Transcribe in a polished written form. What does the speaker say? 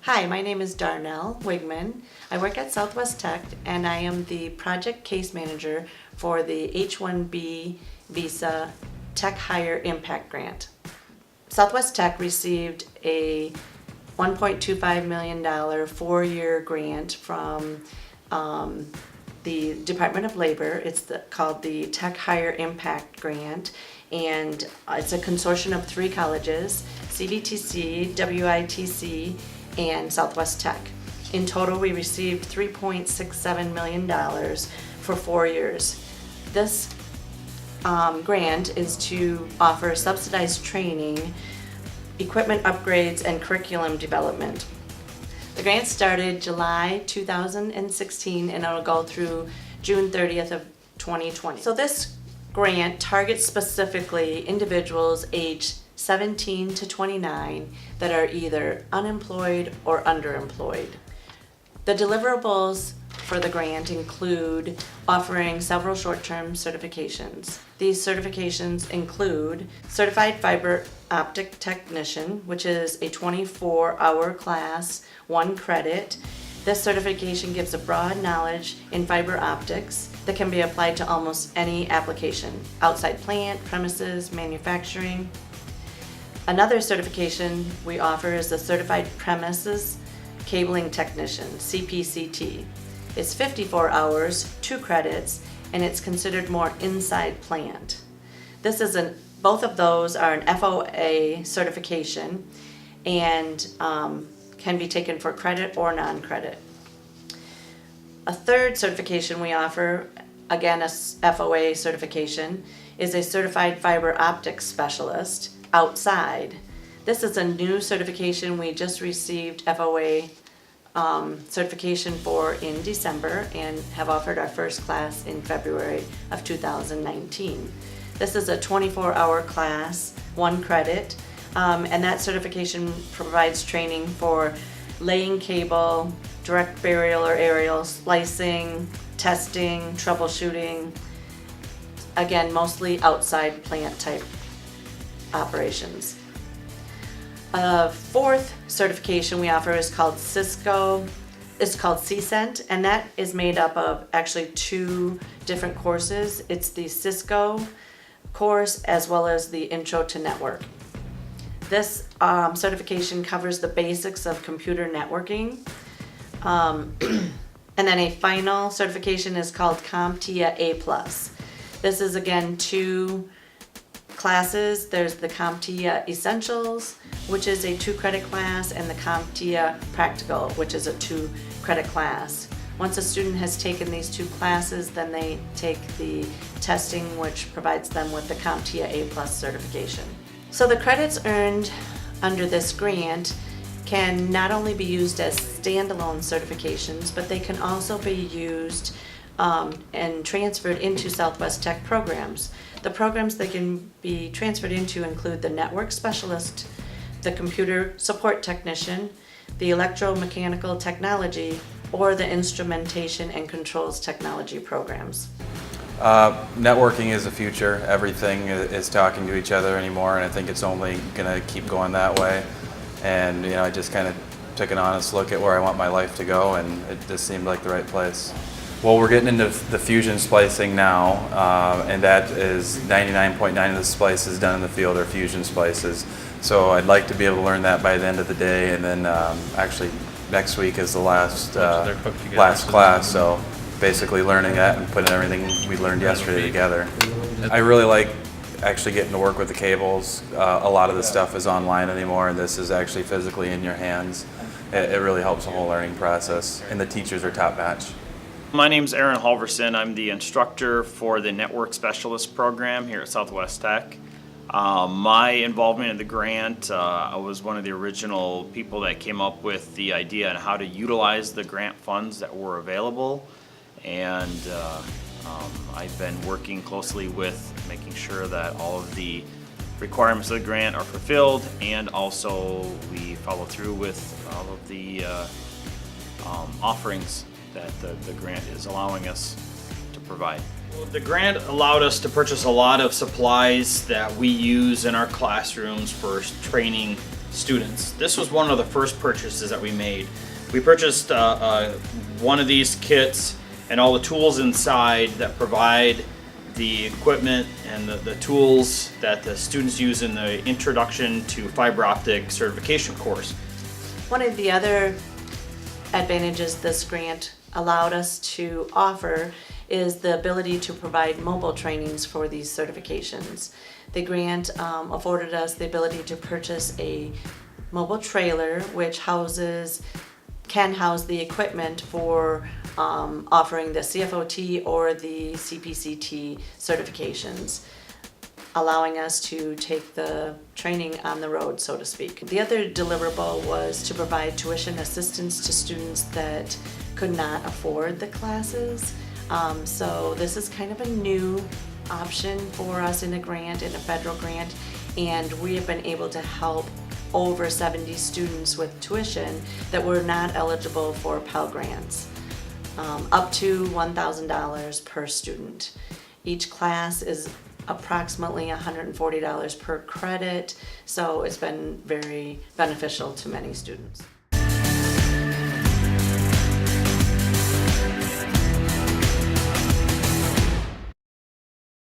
Hi, my name is Darnell Wigman. I work at Southwest Tech and I am the project case manager for the H-1B Visa Tech Hire Impact Grant. Southwest Tech received a $1.25 million four-year grant from the Department of Labor. It's called the Tech Hire Impact Grant, and it's a consortium of three colleges: CVTC, WITC, and Southwest Tech. In total, we received $3.67 million for 4 years. This grant is to offer subsidized training, equipment upgrades, and curriculum development. The grant started July 2016 and it'll go through June 30th of 2020. So this grant targets specifically individuals aged 17 to 29 that are either unemployed or underemployed. The deliverables for the grant include offering several short-term certifications. These certifications include Certified Fiber Optic Technician, which is a 24-hour class, 1 credit. This certification gives a broad knowledge in fiber optics that can be applied to almost any application: outside plant, premises, manufacturing. Another certification we offer is the Certified Premises Cabling Technician, CPCT. It's 54 hours, 2 credits, and it's considered more inside plant. Both of those are an FOA certification and can be taken for credit or non-credit. A third certification we offer, again a FOA certification, is a Certified Fiber Optics Specialist outside. This is a new certification we just received FOA certification for in December and have offered our first class in February of 2019. This is a 24-hour class, 1 credit, and that certification provides training for laying cable, direct burial or aerial, splicing, testing, troubleshooting, again mostly outside plant type operations. A fourth certification we offer is called Cisco. It's called CCENT, and that is made up of actually 2 different courses. It's the Cisco course as well as the Intro to Network. This certification covers the basics of computer networking. And then a final certification is called CompTIA A+. This is again 2 classes. There's the CompTIA Essentials, which is a 2 credit class, and the CompTIA Practical, which is a 2 credit class. Once a student has taken these 2 classes, then they take the testing, which provides them with the CompTIA A+ certification. So the credits earned under this grant can not only be used as standalone certifications, but they can also be used and transferred into Southwest Tech programs. The programs that can be transferred into include the Network Specialist, the Computer Support Technician, the Electromechanical Technology, or the Instrumentation and Controls Technology programs. Networking is the future. Everything is talking to each other anymore, and I think it's only going to keep going that way. And I just kind of took an honest look at where I want my life to go, and it just seemed like the right place. Well, we're getting into the fusion splicing now, and that is 99.9% of the splices done in the field are fusion splices. So I'd like to be able to learn that by the end of the day, and then actually next week is the last class. So basically learning that and putting everything we learned yesterday together. I really like actually getting to work with the cables. A lot of the stuff is online anymore, and this is actually physically in your hands. It really helps the whole learning process, and the teachers are top notch. My name's Aaron Halverson. I'm the instructor for the Network Specialist program here at Southwest Tech. My involvement in the grant, I was one of the original people that came up with the idea on how to utilize the grant funds that were available, and I've been working closely with making sure that all of the requirements of the grant are fulfilled, and also we follow through with all of the offerings that the grant is allowing us to provide. The grant allowed us to purchase a lot of supplies that we use in our classrooms for training students. This was one of the first purchases that we made. We purchased one of these kits and all the tools inside that provide the equipment and the tools that the students use in the Introduction to Fiber Optic certification course. One of the other advantages this grant allowed us to offer is the ability to provide mobile trainings for these certifications. The grant afforded us the ability to purchase a mobile trailer which can house the equipment for offering the CFOT or the CPCT certifications, allowing us to take the training on the road, so to speak. The other deliverable was to provide tuition assistance to students that could not afford the classes. So this is kind of a new option for us in a grant, in a federal grant, and we have been able to help over 70 students with tuition that were not eligible for Pell Grants, up to $1,000 per student. Each class is approximately $140 per credit, so it's been very beneficial to many students.